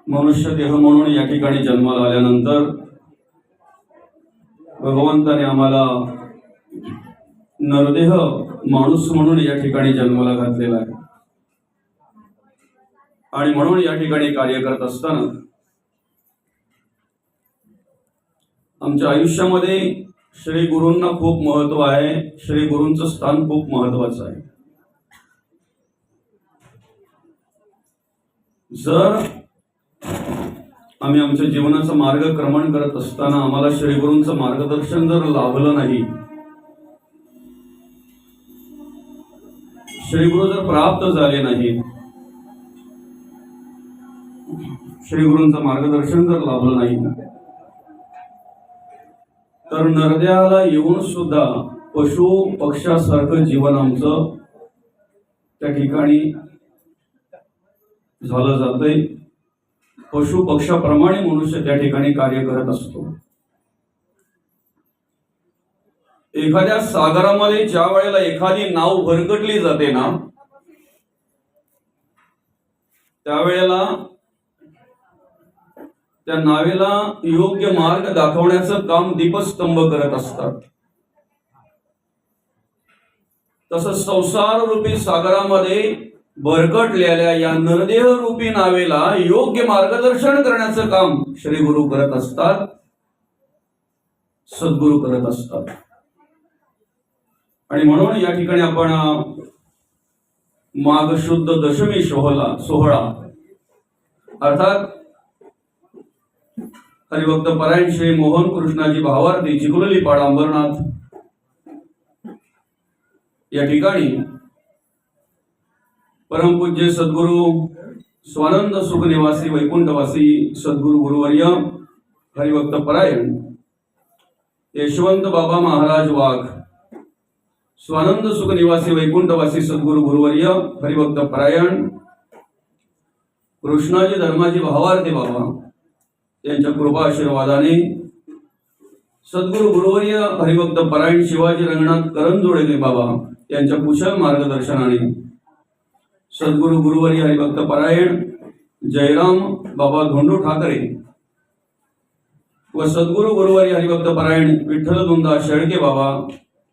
मनुष्य देह म्हणून या ठिकाणी जन्माला आल्यानंतर भगवंताने आम्हाला नरदेह माणूस म्हणून या ठिकाणी जन्माला घातलेला आहे आणि म्हणून या ठिकाणी कार्य करत असताना आमच्या आयुष्यामध्ये श्री गुरूंना खूप महत्व आहे. श्री गुरूंचं स्थान खूप महत्वाचं आहे. जर आम्ही आमच्या जीवनाचा मार्गक्रमण करत असताना आम्हाला श्री गुरूंचं मार्गदर्शन जर लाभलं नाही, श्री गुरु जर प्राप्त झाले नाही, श्री गुरूंचं मार्गदर्शन जर लाभलं नाही, तर नरदेहाला येऊन सुद्धा पशु पक्षासारखं जीवन आमचं त्या ठिकाणी झालं जातंय. पशु पक्षाप्रमाणे मनुष्य त्या ठिकाणी कार्य करत असतो. एखाद्या सागरामध्ये ज्या वेळेला एखादी नाव भरकटली जाते ना, त्यावेळेला त्या नावेला योग्य मार्ग दाखवण्याचं काम दीपस्तंभ करत असतात. तसं संसार रूपी सागरामध्ये भरकटलेल्या या नरदेह रूपी नावेला योग्य मार्गदर्शन करण्याचं काम श्री गुरु करत असतात, सद्गुरु करत असतात. आणि म्हणून या ठिकाणी आपण माघ शुद्ध दशमी सोहळा अर्थात हरिभक्त परायण श्री मोहन कृष्णाजी भावार्थी चिखलोली पाडा अंबरनाथ या ठिकाणी परमपूज्य सद्गुरु स्वानंद सुख निवासी वैकुंठवासी सद्गुरु गुरुवर्य हरिभक्त परायण यशवंत बाबा महाराज वाघ, स्वानंद सुख निवासी वैकुंठवासी सद्गुरु गुरुवर्य हरिभक्त परायण कृष्णाजी धर्माजी भावार्थी बाबा यांच्या कृपा आशीर्वादाने सद्गुरु गुरुवर्य हरिभक्त परायण शिवाजी रंगनाथ करंजोळे बाबा यांच्या कुशल मार्गदर्शनाने सद्गुरु गुरुवर्य हरिभक्त परायण जयराम बाबा धोंडू ठाकरे व सद्गुरु गुरुवर्य हरिभक्त परायण विठ्ठल दोंदा शेळके बाबा,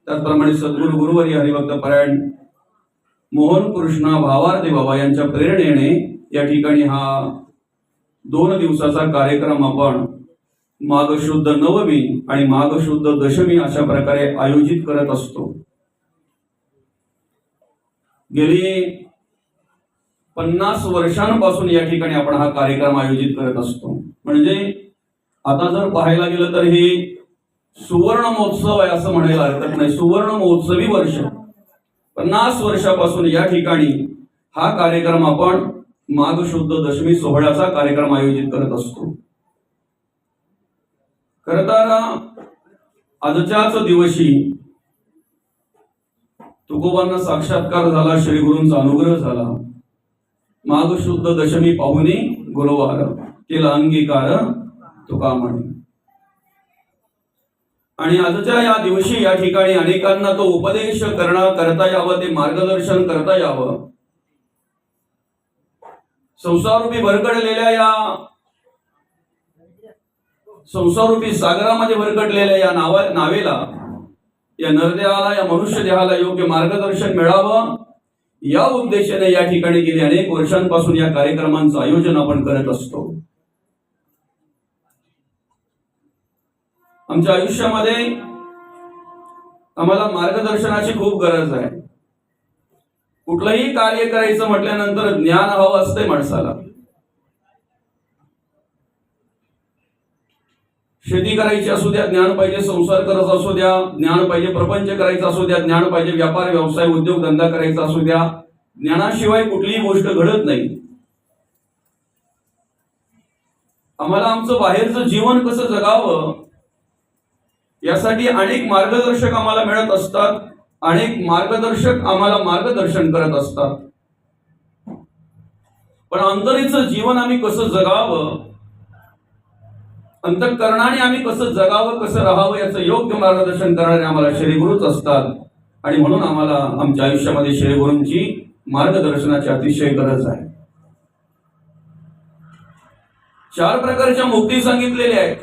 त्याचप्रमाणे सद्गुरु गुरुवर्य हरिभक्त परायण मोहन कृष्णा भावार्थी बाबा यांच्या प्रेरणेने या ठिकाणी हा 2 दिवसाचा कार्यक्रम आपण माघ शुद्ध नवमी आणि माघ शुद्ध दशमी अशा प्रकारे आयोजित करत असतो. गेली 50 वर्षांपासून या ठिकाणी आपण हा कार्यक्रम आयोजित करत असतो. म्हणजे आता जर पाहायला गेलं तर हे सुवर्ण महोत्सव आहे असं म्हणायला हरकत नाही. सुवर्ण महोत्सवी वर्ष 50 वर्षापासून या ठिकाणी हा कार्यक्रम आपण माघ शुद्ध दशमी सोहळ्याचा कार्यक्रम आयोजित करत असतो. खरं तर आजच्याच दिवशी तुकोबांना साक्षात्कार झाला, श्री गुरूंचा अनुग्रह झाला. माघ शुद्ध दशमी पाहुणी गुरुवार केला अंगीकार तुका म्हणे. आणि आजच्या या दिवशी या ठिकाणी अनेकांना तो उपदेश करता यावं, ते मार्गदर्शन करता यावं. संसारूपी भरकटलेल्या या संसारूपी सागरामध्ये भरकटलेल्या या नावेला, या नरदेहाला, या मनुष्य देहाला योग्य मार्गदर्शन मिळावं या उद्देशाने या ठिकाणी गेली अनेक वर्षांपासून या कार्यक्रमांचं आयोजन आपण करत असतो. आमच्या आयुष्यामध्ये आम्हाला मार्गदर्शनाची खूप गरज आहे. कुठलंही कार्य करायचं म्हटल्यानंतर ज्ञान हवं असते माणसाला. शेती करायची असू द्या ज्ञान पाहिजे, संसार करायचा असू द्या ज्ञान पाहिजे, प्रपंच करायचा असू द्या ज्ञान पाहिजे, व्यापार व्यवसाय उद्योग धंदा करायचा असू द्या, ज्ञानाशिवाय कुठलीही गोष्ट घडत नाही. आम्हाला आमचं बाहेरचं जीवन कसं जगावं यासाठी अनेक मार्गदर्शक आम्हाला मिळत असतात. अनेक मार्गदर्शक आम्हाला मार्गदर्शन करत असतात. पण अंतरीचं जीवन आम्ही कसं जगावं, अंतःकरणाने आम्ही कसं जगावं, कसं राहावं याचं योग्य मार्गदर्शन करणारे आम्हाला श्री गुरुच असतात. आणि म्हणून आम्हाला आमच्या आयुष्यामध्ये श्री गुरूंची मार्गदर्शनाची अतिशय गरज आहे. 4 प्रकारच्या मुक्ती सांगितलेल्या आहेत.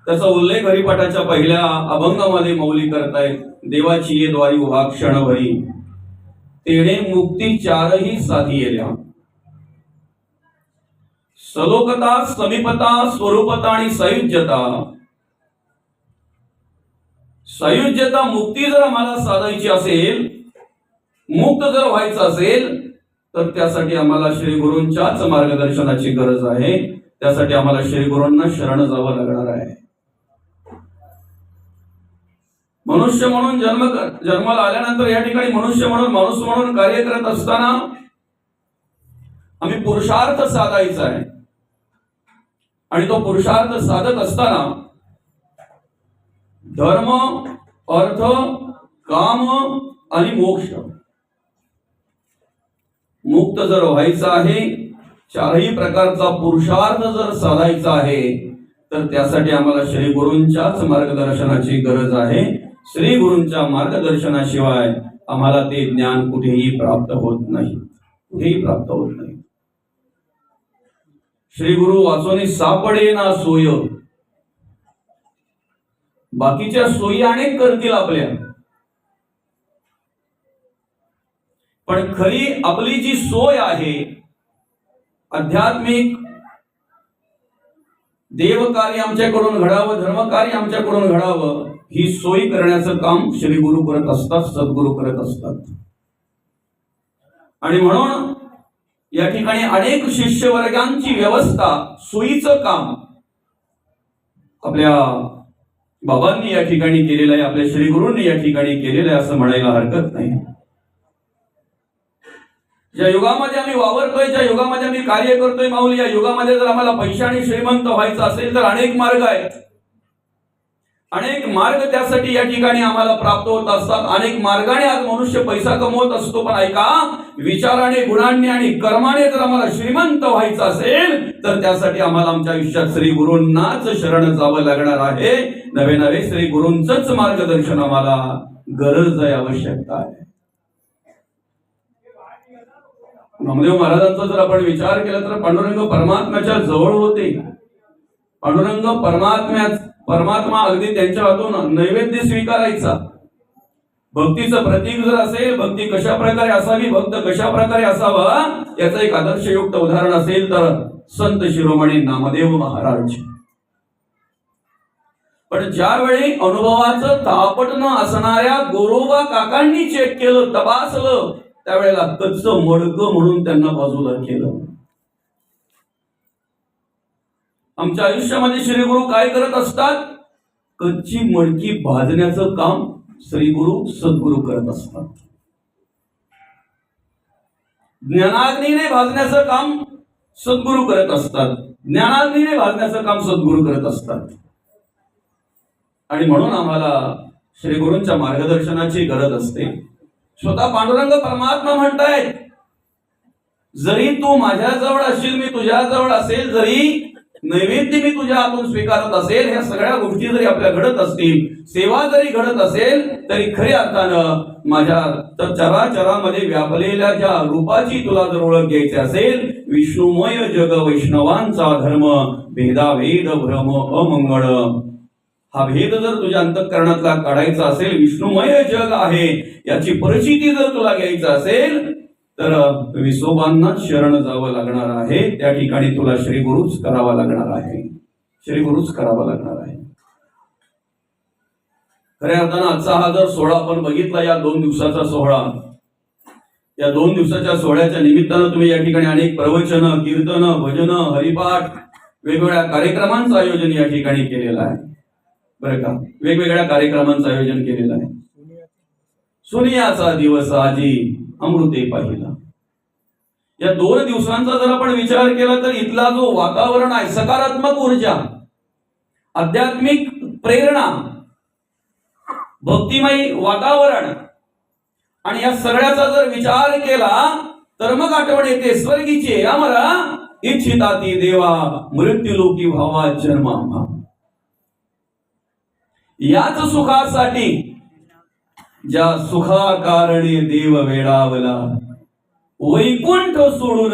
त्याचा उल्लेख हरिपाठाच्या पहिल्या अभंगामध्ये मौली करतायत. देवाची ये द्वारी उभा क्षणभरी तेणे मुक्ती 4ही साधी येल्या. सलोकता, समीपता, स्वरूपता आणि सायुज्यता. सायुज्यता मुक्ती जर आम्हाला साधायची असेल, मुक्त जर व्हायचं असेल, तर त्यासाठी आम्हाला श्री गुरूंच्याच मार्गदर्शनाची गरज आहे. त्यासाठी आम्हाला श्री गुरूंना शरण जावं लागणार आहे. मनुष्य म्हणून जन्माला आल्यानंतर या ठिकाणी मनुष्य म्हणून, माणूस म्हणून कार्य करत असताना आम्ही पुरुषार्थ साधायचा आहे. आणि तो पुरुषार्थ साधत असताना धर्म, अर्थ, काम आणि मोक्ष, मुक्त जर व्हायचं आहे, 4ही प्रकारचा पुरुषार्थ जर साधायचा आहे, तर त्यासाठी आम्हाला श्री गुरूंच्याच मार्गदर्शनाची गरज आहे. श्री गुरूंच्या मार्गदर्शनाशिवाय आम्हाला ते ज्ञान कुठेही प्राप्त होत नाही, कुठेही प्राप्त होत नाही. श्री गुरु वाचोनी सापडे ना सोय. बाकीच्या सोयी अनेक करतील आपल्या, पण खरी आपली जी सोय आहे, आध्यात्मिक देवकार्य आमच्याकडून घडावं, धर्मकार्य आमच्याकडून घडावं, ही सोय करण्याचं काम श्री गुरु करत असतात, सद्गुरु करत असतात. आणि म्हणून या ठिकाणी अनेक शिष्यवर्गांची व्यवस्था, सोयीचं काम आपल्या बाबांनी या ठिकाणी केलेलं आहे, आपल्या श्री गुरूंनी या ठिकाणी केलेलं आहे असं म्हणायला हरकत नाही. ज्या युगामध्ये आम्ही वावरतोय, ज्या युगामध्ये आम्ही कार्य करतोय माऊली, या युगामध्ये जर आम्हाला पैशाने श्रीमंत व्हायचं असेल तर अनेक मार्ग आहेत. अनेक मार्ग त्यासाठी या ठिकाणी आम्हाला प्राप्त होत असतात. अनेक मार्गाने आज मनुष्य पैसा कमवत असतो. पण ऐका, विचाराने, गुणांनी आणि कर्माने जर आम्हाला श्रीमंत व्हायचं असेल तर त्यासाठी आम्हाला आमच्या आयुष्यात श्री गुरूंनाच शरण जावं लागणार आहे. नवे नवे श्री गुरूंचंच मार्गदर्शन आम्हाला गरज आहे, आवश्यकता आहे. नामदेव महाराजांचा जर आपण विचार केला तर पांडुरंग परमात्म्याच्या जवळ होते. पांडुरंग परमात्मा अगदी त्यांच्या हातून नैवेद्य स्वीकारायचा. भक्तीचं प्रतीक जर असेल, भक्ती कशा प्रकारे असावी, भक्त कशा प्रकारे असावा, याचं एक आदर्शयुक्त उदाहरण असेल तर संत शिरोमणी नामदेव महाराज. पण ज्यावेळी अनुभवाचं तापट न असणाऱ्या गोरोबा काकांनी चेक केलं, तपासलं, त्यावेळेला कच्च मडकं म्हणून त्यांना बाजूला केलं. आमच्या आयुष्यामध्ये श्री गुरु काय करत असतात? कच्ची मडकी भाजण्याचं काम श्री गुरु, सद्गुरु करत असतात. ज्ञानाग्नीने भाजण्याचं काम सद्गुरु करत असतात. ज्ञानाग्नीने भाजण्याचं काम सद्गुरु करत असतात. आणि म्हणून आम्हाला श्री गुरूंच्या मार्गदर्शनाची गरज असते. स्वतः पांडुरंग परमात्मा म्हणतायत, जरी तू माझ्या जवळ असशील, मी तुझ्या जवळ असेल, जरी नैवेद्य मी तुझ्या हातून स्वीकारत असेल, ह्या सगळ्या गोष्टी जरी आपल्या घडत असतील, सेवा जरी घडत असेल, तरी खऱ्या अर्थानं माझ्या चराचरामध्ये व्यापलेल्या ज्या रूपाची तुला जर ओळख घ्यायची असेल, विष्णुमय जग वैष्णवांचा धर्म, भेदाभेद भ्रम अमंगळ, हा भेद जर तुझ्या अंतःकरणातला काढायचा असेल, विष्णुमय जग आहे याची परिचिती जर तुला घ्यायचं असेल, तर विसोबांना शरण जावं लागणार आहे. त्या ठिकाणी तुला श्री गुरुच करावा लागणार आहे, श्री गुरुच करावा लागणार आहे. खऱ्या अर्थानं आजचा हा जर सोहळा आपण बघितला, या 2 दिवसाचा सोहळा, या 2 दिवसाच्या सोहळ्याच्या निमित्तानं तुम्ही या ठिकाणी अनेक प्रवचन, कीर्तन, भजन, हरिपाठ, वेगवेगळ्या कार्यक्रमांचं आयोजन या ठिकाणी केलेलं आहे. बरं का, वेगवेगळ्या कार्यक्रमांचं आयोजन केलेलं आहे. सुनियाचा दिवस आजी अमृते पाहिला. या 2 दिवसांचा जर आपण विचार केला तर इथला जो वातावरण आहे, सकारात्मक ऊर्जा, आध्यात्मिक प्रेरणा, भक्तिमय वातावरण, आणि या सगळ्याचा जर विचार केला तर मग आठवण येते स्वर्गीचे अमरा इच्छिताती देवा मृत्युलोकी भावा जन्मा. याच सुखासाठी ज्या सुखाकारणी देव वेडावला, वैकुंठ सोडून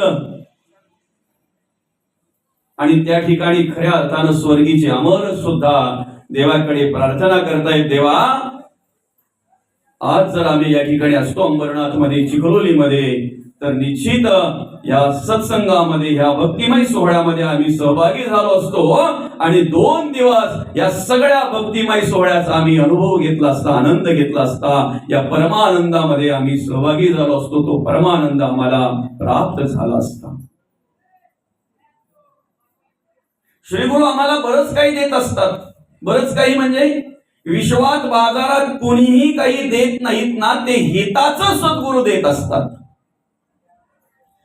आणि त्या ठिकाणी खऱ्या अर्थानं स्वर्गीचे अमर सुद्धा देवाकडे प्रार्थना करतायत, देवा आज जर आम्ही या ठिकाणी असतो अंबरनाथ मध्ये, चिखलोलीमध्ये, तर निश्चित या सत्संगामध्ये, ह्या भक्तिमय सोहळ्यामध्ये आम्ही सहभागी झालो असतो आणि 2 दिवस या सगळ्या भक्तिमय सोहळ्याचा आम्ही अनुभव घेतला असता, आनंद घेतला असता, या परमानंदामध्ये आम्ही सहभागी झालो असतो, तो परमानंद आम्हाला प्राप्त झाला असता. श्रीगुरु आम्हाला बरंच काही देत असतात. बरंच काही म्हणजे विश्वात बाजारात कोणीही काही देत नाहीत ना, ते हिताचं सद्गुरु देत असतात.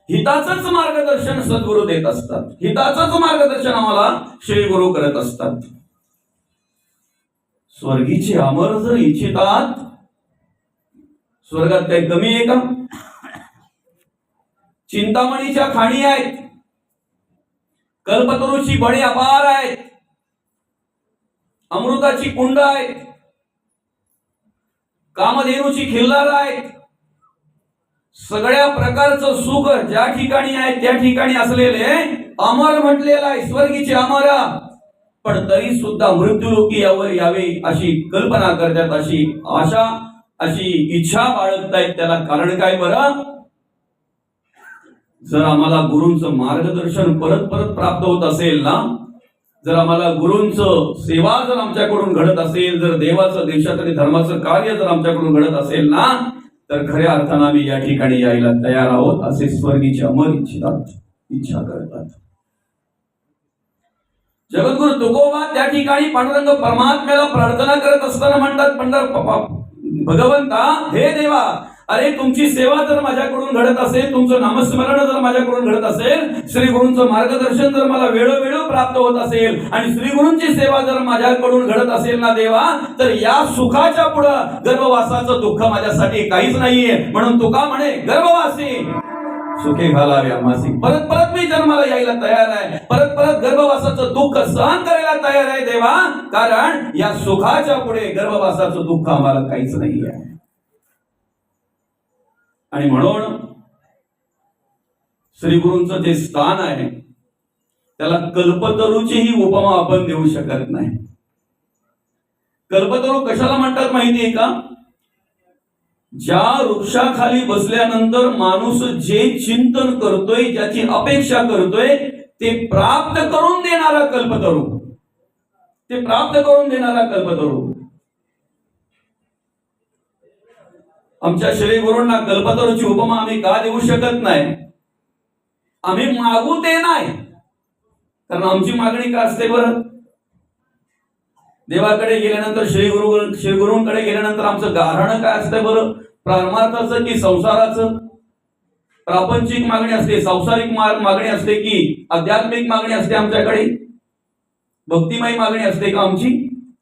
हिताचंच मार्गदर्शन सद्गुरु देत असतात. हिताचंच मार्गदर्शन आम्हाला श्री गुरु करत असतात. स्वर्गीचे अमर जर इच्छितात, स्वर्गात काही कमी आहे का? चिंतामणीच्या खाणी आहेत, कल्पतरूची बळी अपार आहेत, अमृताची कुंड आहेत, कामधेनूची खिल्लार आहेत. सगळ्या प्रकारचं सुख ज्या ठिकाणी आहे त्या ठिकाणी असलेले अमर म्हटलेलं आहे, स्वर्गीचे अमर. पण तरी सुद्धा मृत्यूलोकी यावर यावे अशी कल्पना करतात, अशी आशा, अशी इच्छा बाळगतायत. त्याला कारण काय बरं? जर आम्हाला गुरूंचं मार्गदर्शन परत परत प्राप्त होत असेल ना, जर आम्हाला गुरूंचं सेवा जर आमच्याकडून घडत असेल, जर देवाचं, देशात आणि धर्माचं कार्य जर आमच्याकडून घडत असेल ना, तर खऱ्या अर्थानं आम्ही या ठिकाणी यायला तयार आहोत, असे स्वर्गीचे अमर इच्छा करतात. जगद्गुरु तुकोबा त्या ठिकाणी पांडुरंग परमात्म्याला प्रार्थना करत असताना म्हणतात, भगवंता, हे देवा, अरे तुमची सेवा जर माझ्याकडून घडत असेल, तुमचं नामस्मरण जर माझ्याकडून घडत असेल, श्री गुरूंचं मार्गदर्शन जर मला वेळोवेळी प्राप्त होत असेल आणि श्री गुरूंची सेवा जर माझ्याकडून घडत असेल ना देवा, तर या सुखाच्या पुढं गर्भवासाचं दुःख माझ्यासाठी काहीच नाहीये. म्हणून तुका म्हणे, गर्भवासी सुखे घालावे आम्हासी. परत परत मी जन्माला यायला तयार आहे, परत परत गर्भवासाचं दुःख सहन करायला तयार आहे देवा, कारण या सुखाच्या पुढे गर्भवासाचं दुःख आम्हाला काहीच नाही आहे. आणि म्हणून श्री गुरूंचं जे स्थान आहे त्याला कल्पतरूचीही उपमा आपण देऊ शकत नाही. कल्पतरू कशाला म्हणतात माहितीये का? ज्या वृक्षाखाली बसल्यानंतर माणूस जे चिंतन करतोय, ज्याची अपेक्षा करतोय, ते प्राप्त करून देणारा कल्पतरू, ते प्राप्त करून देणारा कल्पतरू. आमच्या श्री गुरूंना कल्पतरूची उपमा आम्ही का देऊ शकत नाही? आम्ही मागू ते नाही, कारण आमची मागणी का असते बरं? देवाकडे गेल्यानंतर, श्री गुरूंकडे गेल्यानंतर आमचं गाऱ्हाणं काय असतं बरं? परमार्थाचं की संसाराचं? प्रापंचिक मागणी असते, सांसारिक मागणी असते की आध्यात्मिक मागणी असते आमच्याकडे? भक्तिमय मागणी असते का आमची?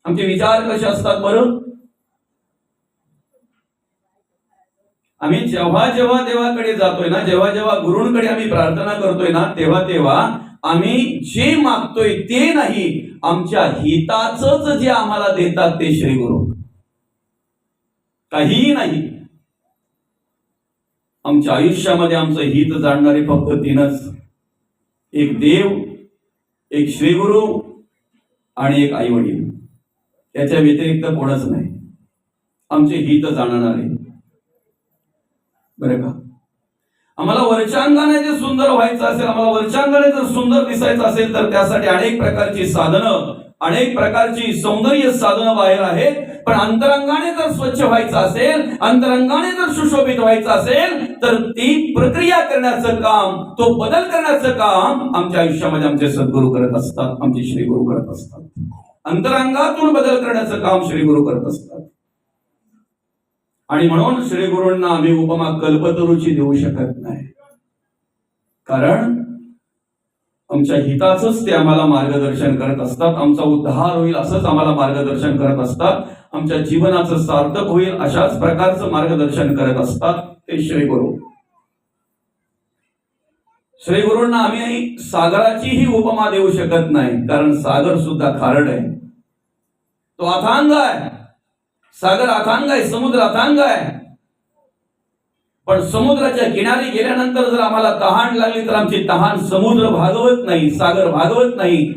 आमचे विचार कसे असतात बरं? आम्ही जेव्हा जेव्हा देवाकडे जातोय ना, जेव्हा जेव्हा गुरूंकडे आम्ही प्रार्थना करतोय ना, तेव्हा तेव्हा आम्ही जे मागतोय ते नाही, आमच्या हिताचंच जे आम्हाला देतात ते श्री गुरु, काहीही नाही. आमच्या आयुष्यामध्ये आमचं हित जाणणारे फक्त 3च, एक देव, एक श्री गुरु आणि एक आई वडील. याच्या व्यतिरिक्त कोणच नाही आमचे हित जाणणारे, बरं का? आम्हाला वरचांगाने जे सुंदर व्हायचं असेल, आम्हाला वरचांगाने जर सुंदर दिसायचं असेल, तर त्यासाठी अनेक प्रकारची साधनं, अनेक प्रकारची सौंदर्य साधनं बाहेर आहेत. पण अंतरंगाने जर स्वच्छ व्हायचं असेल, अंतरंगाने जर सुशोभित व्हायचं असेल, तर ती प्रक्रिया करण्याचं काम, तो बदल करण्याचं काम आमच्या आयुष्यामध्ये आमचे सद्गुरू करत असतात, आमचे श्री गुरु करत असतात. अंतरंगातून बदल करण्याचं काम श्री गुरु करत असतात. आणि म्हणून श्री गुरूंना आम्ही उपमा कल्पतरूची देऊ शकत नाही, कारण आमच्या हिताचंच ते आम्हाला मार्गदर्शन करत असतात. आमचा उद्धार होईल असंच आम्हाला मार्गदर्शन करत असतात. आमच्या जीवनाचं सार्थक होईल अशाच प्रकारचं मार्गदर्शन करत असतात ते श्री गुरु. श्री गुरूंना आम्ही सागराचीही उपमा देऊ शकत नाही, कारण सागर सुद्धा खारट आहे, तो अथांग आहे. सागर अथांग आहे, समुद्र अथांग आहे. पण समुद्राच्या किनारी गेल्यानंतर जर आम्हाला तहान लागली तर आमची तहान समुद्र भागवत नाही, सागर भागवत नाही.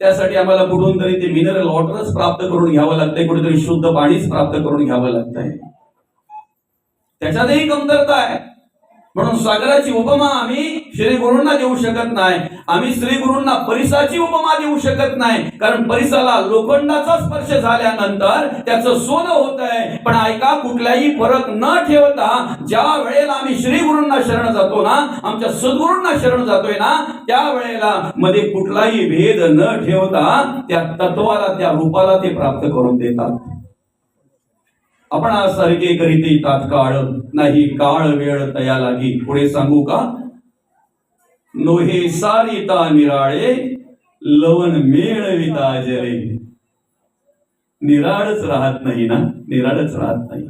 त्यासाठी आम्हाला कुठून तरी ते मिनरल वॉटरच प्राप्त करून घ्यावं लागतंय, कुठेतरी शुद्ध पाणीच प्राप्त करून घ्यावं लागतंय. त्याच्यातही कमतरता आहे. म्हणून सागराची उपमा आम्ही श्री गुरूंना देऊ शकत नाही. आम्ही श्री गुरूंना परिसाची उपमा देऊ शकत नाही, कारण परिसाला लोखंडाचा स्पर्श झाल्यानंतर त्याचं सोनं होत आहे. पण ऐका, कुठलाही फरक न ठेवता ज्या वेळेला आम्ही श्री गुरूंना शरण जातो ना, आमच्या सद्गुरूंना शरण जातोय ना, त्या वेळेला मध्ये कुठलाही भेद न ठेवता त्या तत्वाला, त्या रूपाला ते प्राप्त करून देतात. आपण सारखे करीते तात्काळ, नाही काळ वेळ तया लागी. पुढे सांगू का? नोहे सारिता निराळे, लवण मेळविता जले. निराळच राहत नाही ना, निराळच राहत नाही.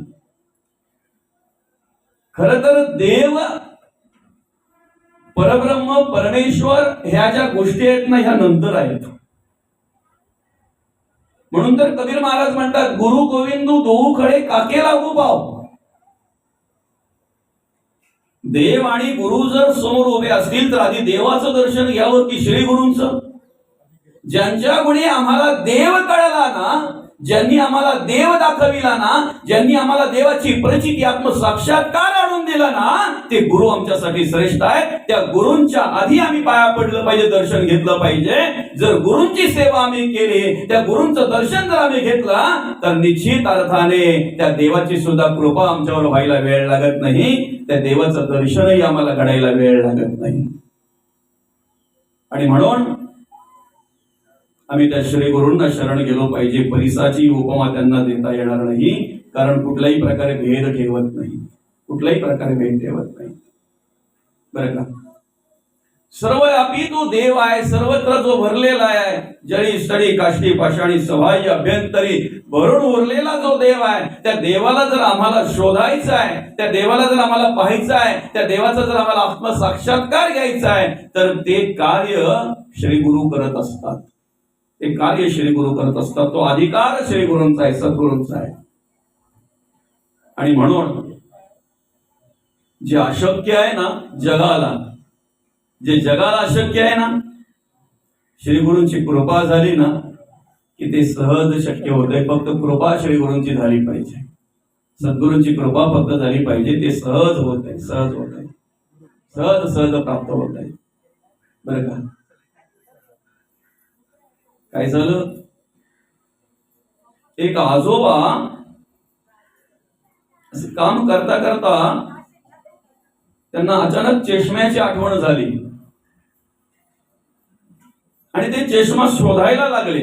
खर तर देव, परब्रह्म, परमेश्वर ह्या ज्या गोष्टी आहेत ना, ह्या नंतर आहेत. म्हणून तर कबीर महाराज म्हणतात, गुरु गोविंदू दोऊ खडे काके लागू भाव. देव आणि गुरु जर समोर उभे असतील तर आधी देवाचं दर्शन घ्यावं की श्री गुरूंचं? ज्यांच्या गुणी आम्हाला देव कळला ना, ज्यांनी आम्हाला देव दाखविला ना, ज्यांनी आम्हाला देवाची प्रचिती, आत्मसाक्षात्कार आणून दिला ना, ते गुरु आमच्यासाठी श्रेष्ठ आहे. त्या गुरूंच्या आधी आम्ही पाया पडलं पाहिजे, दर्शन घेतलं पाहिजे. जर गुरूंची सेवा आम्ही केली, त्या गुरूंचं दर्शन जर आम्ही घेतलं, तर निश्चित अर्थाने त्या देवाची सुद्धा कृपा आमच्यावर व्हायला वेळ लागत नाही. त्या देवाचं दर्शनही आम्हाला घडायला वेळ लागत नाही. आणि म्हणून आम्ही त्या श्री गुरूंना शरण गेलो पाहिजे. परिसाची उपमा त्यांना देता येणार नाही, कारण कुठल्याही प्रकारे भेद ठेवत नाही, कुठल्याही प्रकारे भेद ठेवत नाही. बरं का? सर्वव्यापी तो देव आहे, सर्वत्र जो भरलेला आहे. जळी स्थळी काष्टी पाषाणी सवाई अभ्यंतरी भरून उरलेला जो देव आहे, त्या देवाला जर आम्हाला शोधायचं आहे, त्या देवाला जर आम्हाला पाहायचं आहे, त्या देवाचा जर आम्हाला आत्मसाक्षात्कार घ्यायचा आहे, तर ते कार्य श्री गुरु करत असतात. ते कार्य श्री गुरु करत असतात. तो अधिकार श्री गुरूंचा आहे, सद्गुरूंचा आहे. आणि म्हणून जे अशक्य आहे ना जगाला, जे जगाला अशक्य आहे ना, श्री गुरूंची कृपा झाली ना की ते सहज शक्य होतंय. फक्त कृपा श्री गुरूंची झाली पाहिजे, सद्गुरूंची कृपा फक्त झाली पाहिजे. ते सहज होत आहे, सहज होत आहे, सहज सहज प्राप्त होत आहे. बरं का? काय झालं? एक आजोबा असं काम करता करता त्यांना अचानक चष्म्याची आठवण झाली आणि ते चष्मा शोधायला लागले.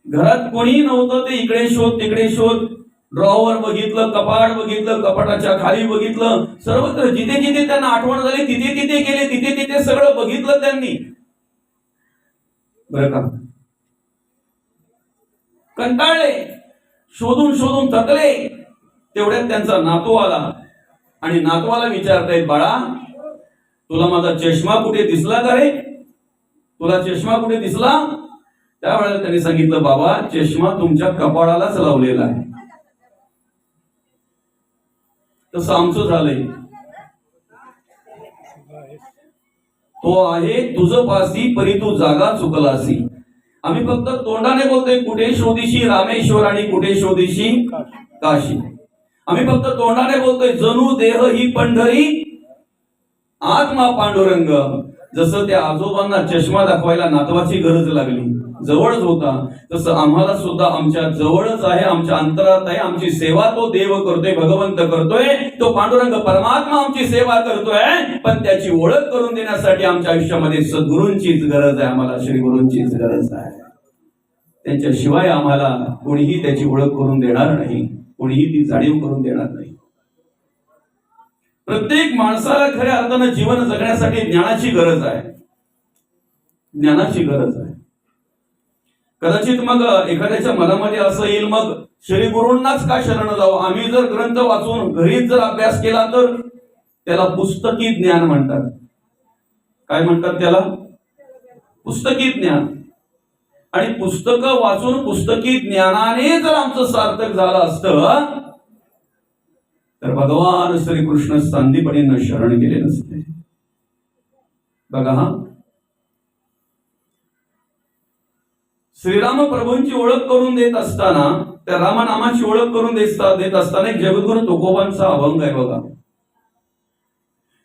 घरात कोणी नव्हतं. ते इकडे शोध, तिकडे शोध, ड्रॉवर बघितलं, कपाट बघितलं, कपाटाच्या खाली बघितलं, सर्वत्र जिथे जिथे त्यांना आठवण झाली तिथे तिथे गेले, तिथे तिथे सगळं बघितलं त्यांनी. बरं का? कंटाळले, शोधून शोधून थकले. तेवढ्यात त्यांचा नातू आला आणि नातवाला विचारतायत, बाळा तुला माझा चष्मा कुठे दिसला का रे? तुला चष्मा कुठे दिसला? त्यावेळेला त्यांनी सांगितलं, बाबा चष्मा तुमच्या कपाळालाच लावलेला आहे. तसं आमचं झालंय. तो आहे तुझ पासी परी तू जागा चुकलासी. आम्ही फक्त तोंडाने बोलतोय कुठे शोधीशी रामेश्वर आणि कुठे शोधीशी काशी. आम्ही फक्त तोंडाने बोलतोय जणू देह ही पंढरी आत्मा पांडुरंग. जसं त्या आजोबांना चष्मा दाखवायला नातवाची गरज लागली, जवळच होता, तसं आम्हाला सुद्धा आमच्या जवळच आहे, आमच्या अंतरात आहे. आमची सेवा तो देव करतोय, भगवंत करतोय, तो पांडुरंग परमात्मा आमची सेवा करतोय. पण त्याची ओळख करून देण्यासाठी आमच्या आयुष्यामध्ये सद्गुरूंचीच गरज आहे, आम्हाला श्री गुरूंचीच गरज आहे. त्यांच्याशिवाय आम्हाला कोणीही त्याची ओळख करून देणार नाही, कोणीही ती जाणीव करून देणार नाही. प्रत्येक माणसाला खऱ्या अर्थानं जीवन जगण्यासाठी ज्ञानाची गरज आहे, ज्ञानाची गरज आहे. कदाचित मग एखाद्याच्या मनामध्ये असं येईल, मग श्री गुरूंनाच का शरण जावं? आम्ही जर ग्रंथ वाचून घरीच जर अभ्यास केला तर त्याला पुस्तकी ज्ञान म्हणतात. काय म्हणतात त्याला? पुस्तकी ज्ञान. आणि पुस्तकं वाचून पुस्तकी ज्ञानाने जर आमचं सार्थक झालं असतं तर भगवान श्रीकृष्ण सांदीपणींना शरण गेले नसते. बघा हा, श्रीराम प्रभूंची ओळख करून देत असताना, त्या रामनामाची ओळख करून देत असताना एक जगद्गुरु तुकोबांचा अभंग आहे बघा.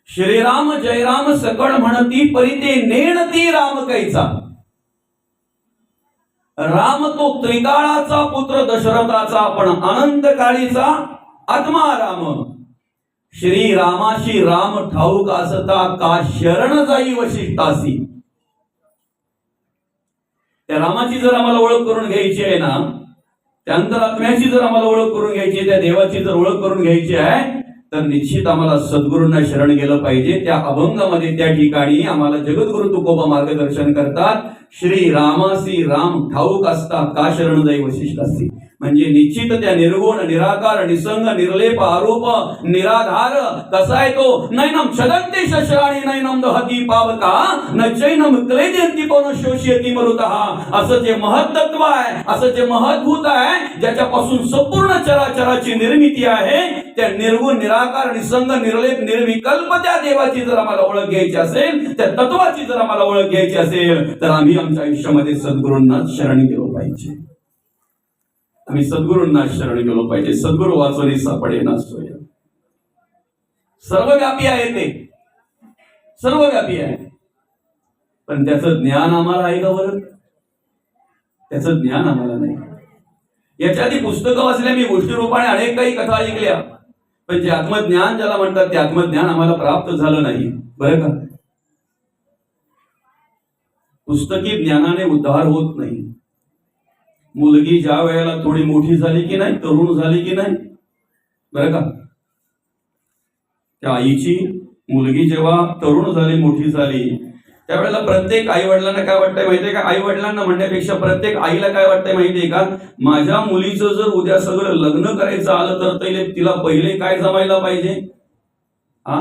श्रीराम जयराम सकळ म्हणती परिते नेणती राम कैचा. राम तो त्रिकाळाचा पुत्र दशरथाचा, पण अनंत काळीचा आत्मा राम. श्रीरामाशी राम ठाऊक असता का शरण जाई वशिष्ठासी. त्या रामाची जर आम्हाला ओळख करून घ्यायची आहे ना, त्या अंतरात्म्याची जर आम्हाला ओळख करून घ्यायची आहे, त्या देवाची जर ओळख करून घ्यायची आहे, तर निश्चित आम्हाला सद्गुरूंना शरण गेलं पाहिजे. त्या अभंगामध्ये त्या ठिकाणी आम्हाला जगद्गुरु तुकोबा मार्गदर्शन करतात. श्री रामासी राम ठाऊक असता का शरण जाई वशिष्ठासी. म्हणजे निश्चित त्या निर्गुण निराकार निसंग निर्लेप आरोप निराधार कसा आहे तो. नैनम छदंती शस्त्राणी नैनम दहती पावका न चैनम क्लेजंती कोण शोषयती मरुतः. असं जे महत्त्व आहे, असं जे महत्भूत आहे, ज्याच्यापासून संपूर्ण चराचराची निर्मिती आहे, त्या निर्गुण निराकार निसंग निर्लेप निर्विकल्प त्या देवाची जर आम्हाला ओळख घ्यायची असेल, त्या तत्वाची जर आम्हाला ओळख घ्यायची असेल, तर आम्ही आमच्या आयुष्यामध्ये सद्गुरूंना शरण गेलो पाहिजे. आम्ही सद्गुरूंना शरण गेलो पाहिजे. सद्गुरू वाचवणी सापडे ना सोय. सर्वव्यापी आहे ते, सर्वव्यापी आहे, पण त्याचं ज्ञान आम्हाला आहे का बरं? त्याचं ज्ञान आम्हाला नाही. याच्या आधी पुस्तकं वाचल्या मी, गोष्टी रूपाने अनेक काही कथा ऐकल्या, पण जे आत्मज्ञान ज्याला म्हणतात ते आत्मज्ञान आम्हाला प्राप्त झालं नाही बरं का. पुस्तकी ज्ञानाने उद्धार होत नाही. मुलगी ज्या वेळेला थोडी मोठी झाली की नाही, तरुण झाली की नाही बरं का, त्या आईची मुलगी जेव्हा तरुण झाली मोठी झाली, त्यावेळेला प्रत्येक आई वडिलांना काय वाटतंय माहितीये का? आई वडिलांना म्हणण्यापेक्षा प्रत्येक आईला काय वाटतंय माहितीये का? माझ्या मुलीचं जर उद्या सगळं लग्न करायचं आलं तर तिला पहिले काय जमायला पाहिजे? हा,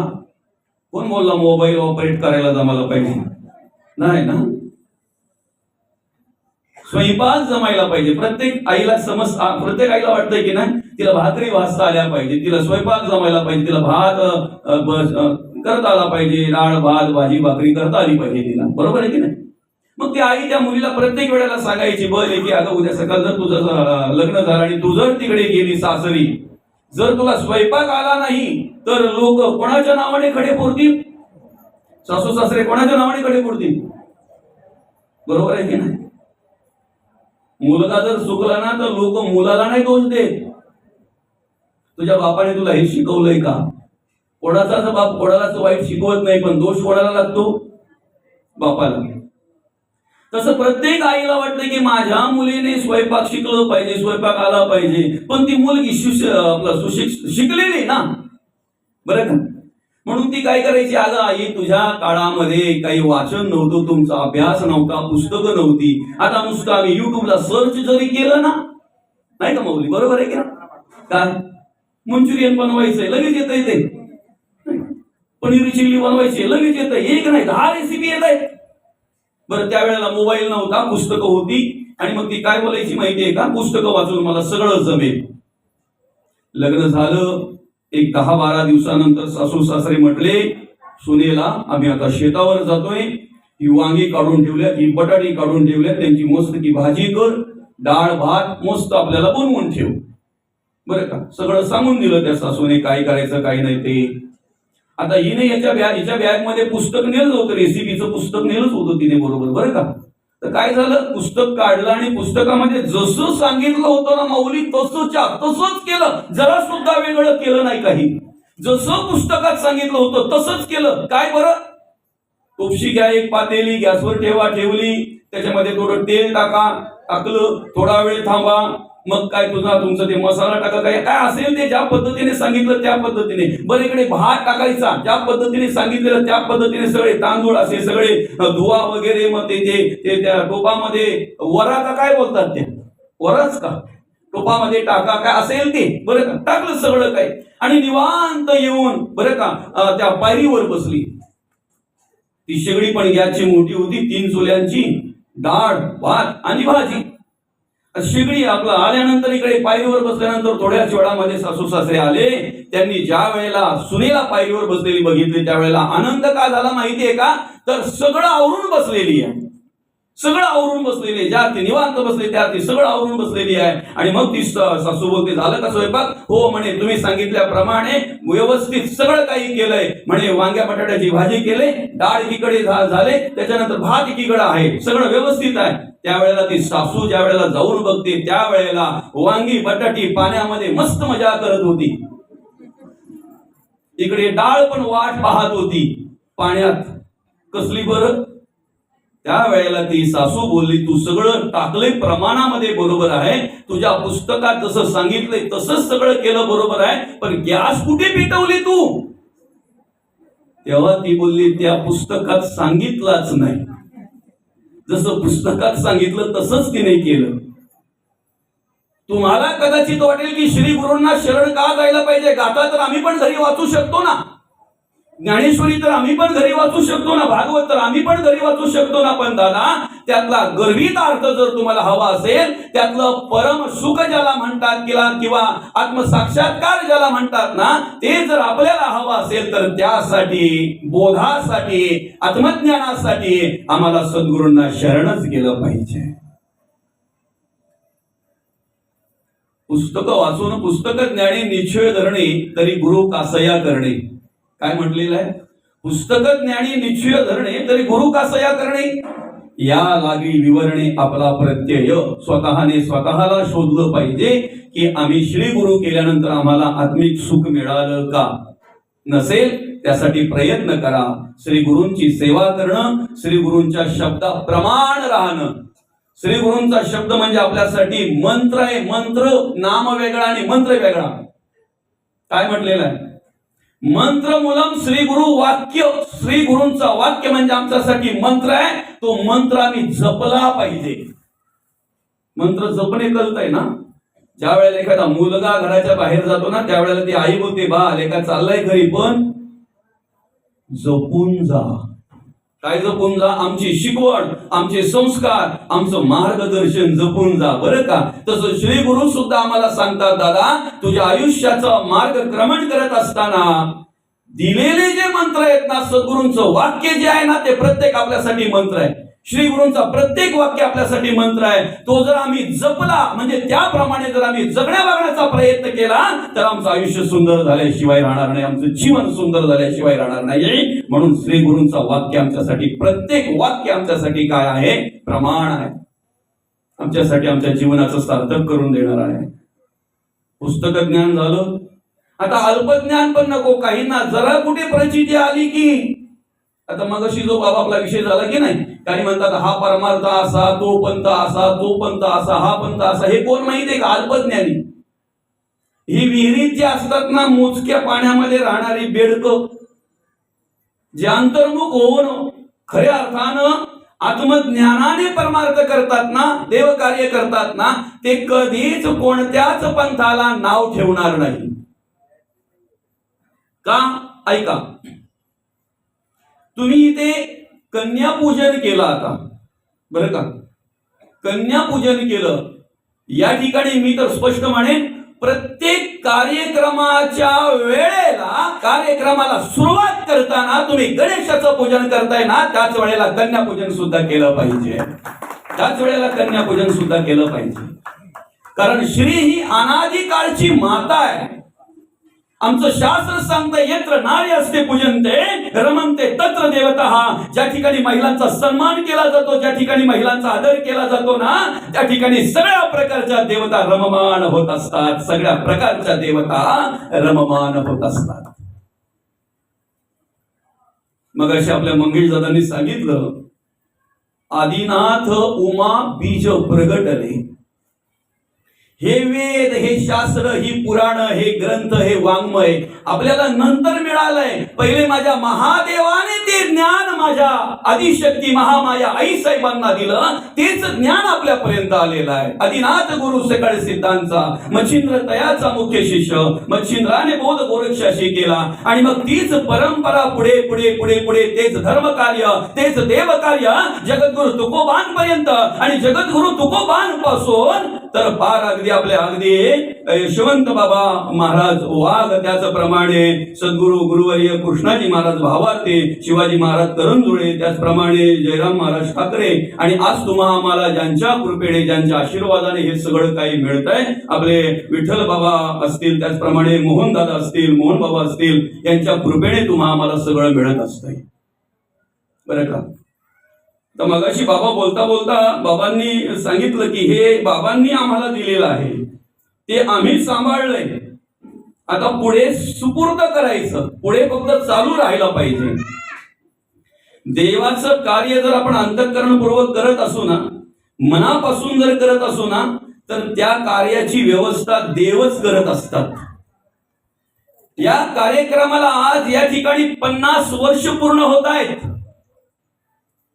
कोण बोलला मोबाईल ऑपरेट करायला जमायला पाहिजे? नाही ना, स्वयंपाक जमायला पाहिजे. प्रत्येक आईला प्रत्येक आईला वाटतंय की नाही, तिला भाकरी वाजता आल्या पाहिजे, तिला स्वयंपाक जमायला पाहिजे, तिला भात करता आला पाहिजे, डाळ भात भाजी भाकरी करता आली पाहिजे तिला, बरोबर आहे की नाही? मग ती आई त्या मुलीला प्रत्येक वेळेला सांगायची, बरं की अगं उद्या सकाळ जर तुझं लग्न झालं आणि तू जर तिकडे गेली सासरी, जर तुला स्वयंपाक आला नाही तर लोक कोणाच्या नावाने खडे फोडतील? सासू सासरे कोणाच्या नावाने खडे फोडतील? बरोबर आहे की नाही? मुलगा जर चुकला ना तर लोक मुलाला नाही दोष देत. तुझ्या बापाने तुला हे शिकवलंय का? कोणाचाच बाप कोणालाच वाईट शिकवत नाही, पण दोष कोणाला लागतो? बापाला. तसं प्रत्येक आईला वाटतं की माझ्या मुलीने स्वयंपाक शिकलं पाहिजे, स्वयंपाक आला पाहिजे, पण ती मुलगी शिकलेली ना बरं का. म्हणून ती काय करायची, अगं आई तुझ्या काळामध्ये काही वाचन नव्हतं, तुमचा अभ्यास नव्हता, पुस्तकं नव्हती. आता नुसतं आम्ही युट्यूबला सर्च जरी केलं ना, नाही का मौली, बरोबर आहे की ना? काय मंचुरियन बनवायचंय लगेच येतंय, ते पनीर चिल्ली बनवायची लगेच येतंय, एक नाही 10 रेसिपी येत आहेत. बरं, त्यावेळेला मोबाईल नव्हता, पुस्तकं होती, आणि मग ती काय बोलायची माहितीये का? पुस्तकं वाचून मला सगळं जमेल. लग्न झालं, एक 10-12 दिवसानंतर सासू सासरे म्हटले, सुनेला आम्ही आता शेतावर जातोय, ही वांगी काढून ठेवल्यात, ही बटाटी काढून ठेवल्यात, त्यांची मस्त की भाजी कर, डाळ भात मस्त आपल्याला बनवून ठेव बरं का. सगळं सांगून दिलं त्या सासूने, काय करायचं काय नाही ते. आता हिने हिच्या बॅग मध्ये पुस्तक नेलं होतं, रेसिपीचं पुस्तक नेलंच होतं तिने बरोबर बरं का. तर काय झालं, पुस्तक काढलं आणि पुस्तकामध्ये जसं सांगितलं होतं ना माऊली, तसंच केलं, जरा सुद्धा वेगळं केलं नाही काही. जसं पुस्तकात सांगितलं होतं तसंच केलं. काय बरं, तोपशी घ्या, एक पातेली गॅसवर ठेवली, त्याच्यामध्ये थोडं तेल टाकलं, थोडा वेळ थांबा, मग काय तुमचं ते मसाला टाका, काय असेल ते ज्या पद्धतीने सांगितलं त्या पद्धतीने. बरं, इकडे भात टाकायचा, ज्या पद्धतीने सांगितलेलं त्या पद्धतीने सगळे तांदूळ असे सगळे धुवा वगैरे, मग ते त्या टोपामध्ये वरा का काय बोलतात, ते वराच का टोपामध्ये टाका, काय असेल ते बरं का. टाकलं सगळं काय, आणि निवांत येऊन बरं का त्या पायरीवर बसली. ती शेगडी पण गॅसची मोठी होती, 3 चुल्यांची, डाळ भात आणि भाजी. शिगडी आपलं आल्यानंतर इकडे पायरीवर बसल्यानंतर थोड्याच वेळामध्ये सासू सासरे आले. त्यांनी ज्या वेळेला सुनेला पायरीवर बसलेली बघितली त्यावेळेला आनंद का झाला माहितीये का? तर सगळं आवरून बसलेली आहे, सगळं आवरून बसलेली आहे. ज्या ती निवांत बसली त्या ती सगळं आवरून बसलेली आहे. आणि मग ती सासू बोलते, झालं का स्वयंपाक? हो म्हणे, तुम्ही सांगितल्याप्रमाणे व्यवस्थित सगळं काही केलंय म्हणे. वांग्या बटाट्याची भाजी केले, डाळ एकीकडे झाले, त्याच्यानंतर भात एकीकडे आहे, सगळं व्यवस्थित आहे. त्यावेळेला ती सासू ज्या वेळेला जाऊन बघते त्यावेळेला वांगी बटाटी पाण्यामध्ये मस्त मजा करत होती. इकडे डाळ पण वाट पाहत होती पाण्यात. कसली बरं? त्यावेळेला ती सासू बोलली, तू सगळं टाकलंय प्रमाणामध्ये बरोबर आहे, तुझ्या पुस्तकात जसं सांगितलंय तसंच सगळं केलं बरोबर आहे, पण गॅस कुठे पेटवली तू? तेव्हा ती बोलली, त्या पुस्तकात सांगितलंच नाही, जसं पुस्तकात सांगितलं तसंच तिने केलं. तुम्हाला कदाचित वाटेल की श्री गुरूंना शरण का जायला पाहिजे? गाथा तर आम्ही पण घरी वाचू शकतो ना, ज्ञानेश्वरी तर आम्ही पण घरी वाचू शकतो ना, भागवत तर आम्ही पण घरी वाचू शकतो ना. पण दादा, त्यातला गर्भित अर्थ जर तुम्हाला हवा असेल, त्यातलं परम सुख ज्याला म्हणतात किंवा आत्मसाक्षात्कार ज्याला म्हणतात ना, ते जर आपल्याला हवं असेल तर त्यासाठी, बोधासाठी, आत्मज्ञानासाठी आम्हाला सद्गुरूंना शरणच गेलं पाहिजे. पुस्तकं वाचून पुस्तक ज्ञानी निश्चय धरणे तरी गुरु कासया करणे. काय म्हटलेलं आहे? पुस्तक ज्ञानी निश्चय धरणे तरी गुरु कासया करणे. या लागी विवरणे आपला प्रत्यय. स्वतःने स्वतःला शोधलं पाहिजे की आम्ही श्री गुरु केल्यानंतर आम्हाला आत्मिक सुख मिळालं का? नसेल त्यासाठी प्रयत्न करा. श्री गुरूंची सेवा करणं, श्री गुरूंच्या शब्दाप्रमाण राहणं. श्री गुरूंचा शब्द म्हणजे आपल्यासाठी मंत्र आहे. मंत्र, नाम वेगळा आणि मंत्र वेगळा. काय म्हटलेलं आहे? मंत्र मूलम श्री गुरु वाक्य. श्री गुरूंचा वाक्य म्हणजे आमच्यासाठी मंत्र आहे. तो मंत्र आम्ही जपला पाहिजे. मंत्र जपणे कळतंय ना? ज्या वेळेला एखादा मुलगा घराच्या बाहेर जातो ना, त्यावेळेला ती आई बोलते, बा लेका चाललाय घरी पण जपून जा. काय जपून जा? आमची शिकवण, आमचे संस्कार, आमचं मार्गदर्शन जपून जा, बरं का? तसं श्री गुरु सुद्धा आम्हाला सांगतात, दादा तुझ्या आयुष्याचं मार्गक्रमण करत असताना दिलेले जे मंत्र आहेत ना, सद्गुरूंचं वाक्य जे आहे ना, ते प्रत्येक आपल्यासाठी मंत्र आहे. श्री गुरूंचा प्रत्येक वाक्य आपल्यासाठी मंत्र आहे. तो जर आम्ही जपला, म्हणजे त्याप्रमाणे जर आम्ही जगण्या वागण्याचा प्रयत्न केला तर आमचं आयुष्य सुंदर झाल्याशिवाय राहणार नाही, आमचं जीवन सुंदर झाल्याशिवाय राहणार नाही. म्हणून श्री गुरूंचा वाक्य आमच्यासाठी, प्रत्येक वाक्य आमच्यासाठी काय आहे? प्रमाण आहे. आमच्यासाठी आमच्या जीवनाचं सार्थक करून देणार आहे. पुस्तक ज्ञान झालं, आता अल्पज्ञान पण नको. काहींना जरा कुठे प्रचिती आली की, आता मगाशी जो बाबा आपला विषय झाला की नाही, काही म्हणतात हा परमार्थ असा, तो पंथ असा, तो पंथ असा, हा पंथ असा. हे कोण माहितीये का? अल्पज्ञानी. ही विहिरीत जे असतात ना, मोजक्या पाण्यामध्ये राहणारी बेडकं, जे अंतर्मुख होऊन खऱ्या अर्थानं आत्मज्ञानाने परमार्थ करतात ना, देव कार्य करतात ना, ते कधीच कोणत्याच पंथाला नाव ठेवणार नाही. का? ऐका, तुम्ही इथे कन्यापूजन केलं आता, बरं का? कन्यापूजन केलं. या ठिकाणी मी तर स्पष्ट म्हणेन, प्रत्येक कार्यक्रमाच्या वेळेला, कार्यक्रमाला सुरुवात करताना तुम्ही गणेशाचं पूजन करताय ना, त्याच वेळेला कन्यापूजन सुद्धा केलं पाहिजे. त्याच वेळेला कन्यापूजन सुद्धा केलं पाहिजे. कारण श्री ही अनादी काळची माता आहे. आमचं शास्त्र सांगतं, यत्र नारी असते पूजनते रमनते तत्र देवतः. ज्या ठिकाणी महिलांचा सन्मान केला जातो, ज्या ठिकाणी महिलांचा आदर केला जातो ना, त्या ठिकाणी सगळ्या प्रकारच्या देवता रममान होत असतात. सगळ्या प्रकारच्या देवता रममान होत असतात. मग अशा आपल्या मंगेश दादांनी सांगितलं, आदिनाथ उमा बीज प्रगटले. हे वेद, हे शास्त्र, ही पुराण, हे ग्रंथ, हे वाङ्मय आपल्याला नंतर मिळालंय. पहिले माझ्या महादेवाने ते ज्ञान माझ्या आदिशक्ती महामाया आई साहेबांना दिलं. तेच ज्ञान आपल्यापर्यंत आलेलं आहे. आदिनाथ गुरु सकाळ सिद्धांचा, मच्छिंद्र तयाचा मुख्य शिष्य, मच्छिंद्राने बोध गोरक्षाशी केला आणि मग तीच परंपरा पुढे पुढे पुढे पुढे, तेच धर्म कार्य, तेच देव कार्य जगद्गुरु तुकोबांपर्यंत आणि जगद्गुरु तुकोबान पासून तर पार अगदी आपले अगदी यशवंत बाबा महाराज वाघ, त्याचप्रमाणे सद्गुरु गुरुवर्य कृष्णाजी महाराज भावार्ते, शिवाजी महाराज करंजुळे, त्याचप्रमाणे जयराम महाराज ठाकरे. आणि आज तुम्हाला आम्हाला ज्यांच्या कृपेने, ज्यांच्या आशीर्वादाने हे सगळं काही मिळतंय, आपले विठ्ठल बाबा असतील, त्याचप्रमाणे मोहन दादा असतील, मोहन बाबा असतील, यांच्या कृपेने तुम्हाला आम्हाला सगळं मिळत असतंय. बरं का? तर मगाशी बाबा बोलता बोलता बाबांनी सांगितलं की हे बाबांनी आम्हाला दिलेलं आहे, ते आम्ही सांभाळलंय. आता पुढे सुपूर्द करायचं, पुढे फक्त चालू राहायला पाहिजे. देवाचं कार्य जर आपण अंतःकरणपूर्वक करत असू ना, मनापासून जर करत असू ना, तर त्या कार्याची व्यवस्था देवच करत असतात. या कार्यक्रमाला आज या ठिकाणी 50 वर्ष पूर्ण होत आहेत.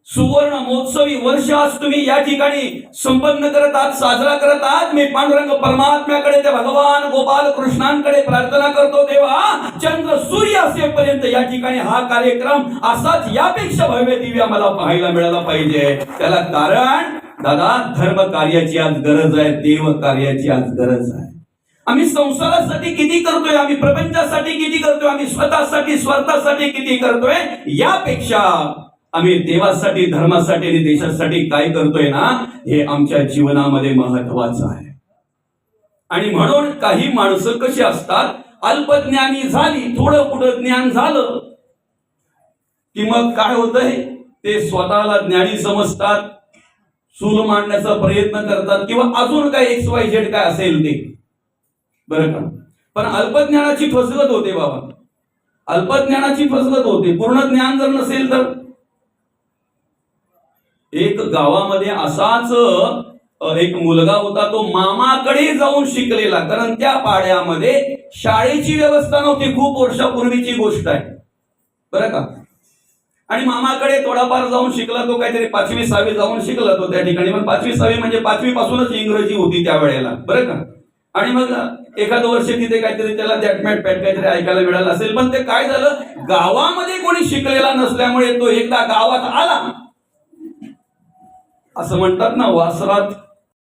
सुवर्ण महोत्सवी वर्ष आज तुम्ही या ठिकाणी संपन्न करत आहात, साजरा करत आहात. मी पांडुरंग परमात्म्याकडे, त्या भगवान गोपाल कृष्णांकडे प्रार्थना करतो, देवा चंद्र सूर्य असेपर्यंत या ठिकाणी हा कार्यक्रम असाच यापेक्षा भव्य दिव्य आम्हाला पाहायला मिळाला पाहिजे. त्याला कारण दादा धर्म कार्याची आज गरज आहे, देव कार्याची आज गरज आहे. आम्ही संसारासाठी किती करतोय, आम्ही प्रपंचासाठी किती करतोय, आम्ही स्वतःसाठी स्वार्थासाठी किती करतोय, यापेक्षा आम्ही देवासाठी, धर्मासाठी आणि देशासाठी काय करतोय ना, हे आमच्या जीवनामध्ये महत्वाचं आहे. आणि म्हणून काही माणसं कशी असतात, अल्पज्ञानी झाली, थोडं पुढं ज्ञान झालं की मग काय होतंय, ते स्वतःला ज्ञानी समजतात, सूल मांडण्याचा प्रयत्न करतात किंवा अजून काय XYZ काय असेल ते. बरं का? पण अल्पज्ञानाची फसगत होते बाबा, अल्पज्ञानाची फसगत होते. पूर्ण ज्ञान जर नसेल तर एक गावामध्ये असाच एक मुलगा होता, तो मामाकडे जाऊन शिकलेला, कारण त्या पाड्यामध्ये शाळेची व्यवस्था नव्हती. खूप वर्षापूर्वीची गोष्ट आहे. बरं का? आणि मामाकडे थोडाफार जाऊन शिकला तो, काहीतरी 5वी 6वी जाऊन शिकला तो त्या ठिकाणी. पण 5वी 6वी म्हणजे 5वी पासूनच इंग्रजी होती त्या वेळेला. बरं का? आणि मग एखादं वर्ष तिथे काहीतरी त्याला दॅटमॅट पॅट काहीतरी ऐकायला मिळालं असेल. पण ते काय झालं, गावामध्ये कोणी शिकलेला नसल्यामुळे तो एकदा गावात आला, असं म्हणतात ना, वासरात